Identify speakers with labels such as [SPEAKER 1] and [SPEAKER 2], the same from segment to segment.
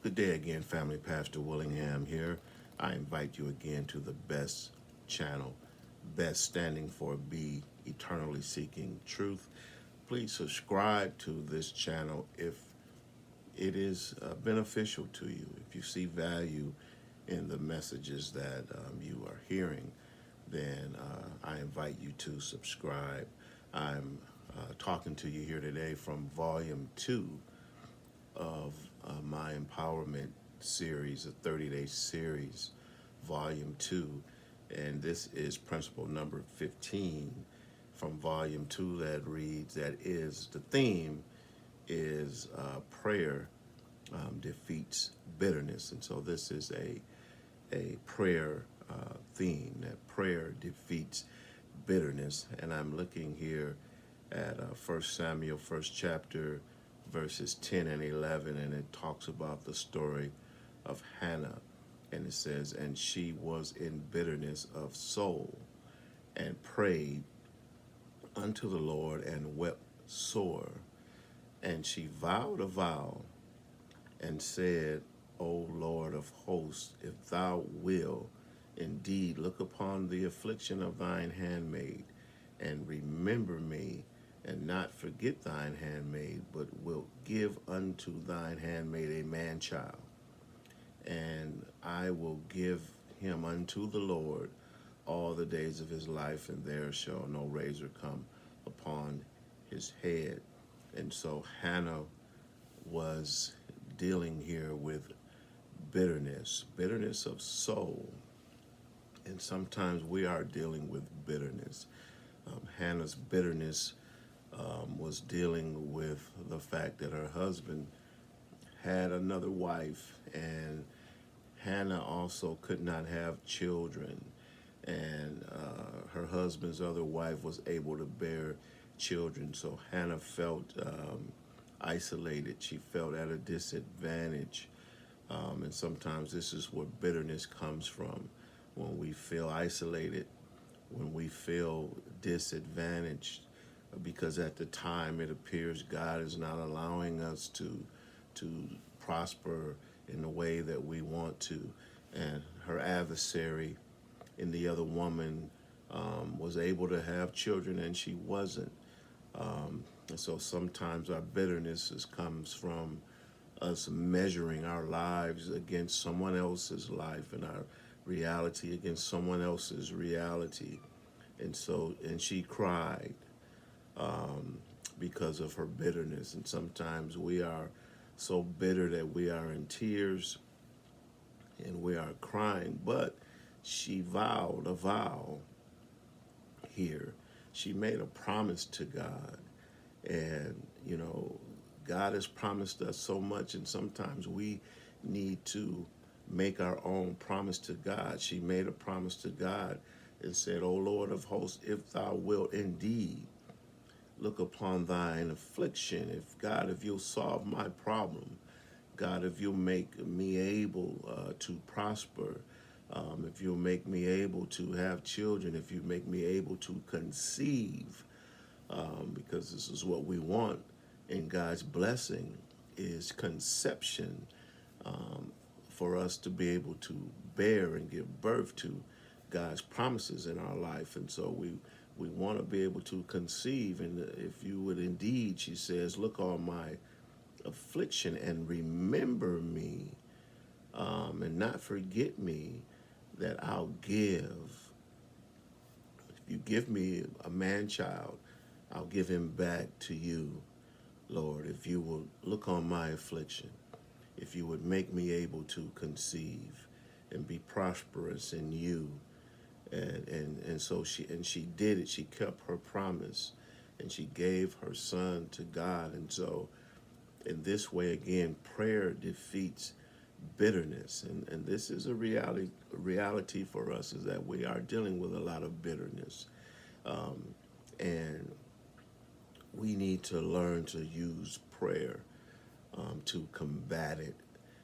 [SPEAKER 1] Good day again, family. Pastor Willingham here. I invite you again to the best channel, best standing for be eternally seeking truth. Please subscribe to this channel if it is beneficial to you. If you see value in the messages that you are hearing, then I invite you to subscribe. I'm talking to you here today from volume 2 of my empowerment series, a 30-day series, volume 2. And this is principle number 15 from volume 2 that reads, that is, the theme is prayer defeats bitterness. And so this is a prayer theme, that prayer defeats bitterness. And I'm looking here at 1 Samuel, first chapter, verses 10 and 11, and it talks about the story of Hannah. And it says, and she was in bitterness of soul and prayed unto the Lord and wept sore. And she vowed a vow and said, O Lord of hosts, if thou wilt indeed look upon the affliction of thine handmaid, and remember me, and not forget thine handmaid, but wilt give unto thine handmaid a man child, and I will give him unto the Lord all the days of his life, and there shall no razor come upon his head. And so Hannah was dealing here with bitterness of soul. And sometimes we are dealing with bitterness. Hannah's bitterness was dealing with the fact that her husband had another wife, and Hannah also could not have children. And her husband's other wife was able to bear children. So Hannah felt isolated. She felt at a disadvantage. And sometimes this is where bitterness comes from, when we feel isolated, when we feel disadvantaged, because at the time it appears God is not allowing us to prosper in the way that we want to. And her adversary in the other woman was able to have children, and she wasn't. And so sometimes our bitterness comes from us measuring our lives against someone else's life, and our reality against someone else's reality. And she cried because of her bitterness. And sometimes we are so bitter that we are in tears and we are crying. But she vowed a vow here. She made a promise to God. And, God has promised us so much, and sometimes we need to make our own promise to God. She made a promise to God and said, O Lord of hosts, if thou wilt indeed look upon thine affliction, if you'll solve my problem, God, if you'll make me able to prosper, if you'll make me able to have children, if you make me able to conceive, because this is what we want in God's blessing, is conception, for us to be able to bear and give birth to God's promises in our life. And so we want to be able to conceive. And if you would indeed, she says, look on my affliction and remember me, and not forget me, that I'll give. If you give me a man child, I'll give him back to you, Lord, if you will look on my affliction, if you would make me able to conceive and be prosperous in you. And so she did it. She kept her promise, and she gave her son to God. And so in this way, again, prayer defeats bitterness. And this is a reality for us, is that we are dealing with a lot of bitterness. And we need to learn to use prayer to combat it.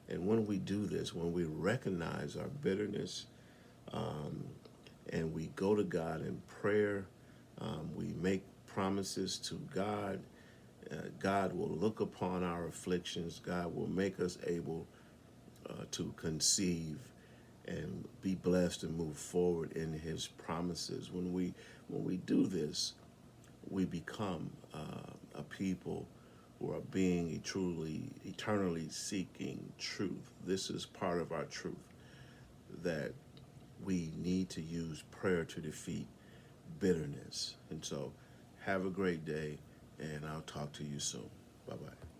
[SPEAKER 1] And when we do this, when we recognize our bitterness, and we go to God in prayer, we make promises to God, God will look upon our afflictions. God will make us able to conceive and be blessed and move forward in His promises. When we do this, we become a people who are being truly, eternally seeking truth. This is part of our truth, that we need to use prayer to defeat bitterness. And so, have a great day, and I'll talk to you soon. Bye bye.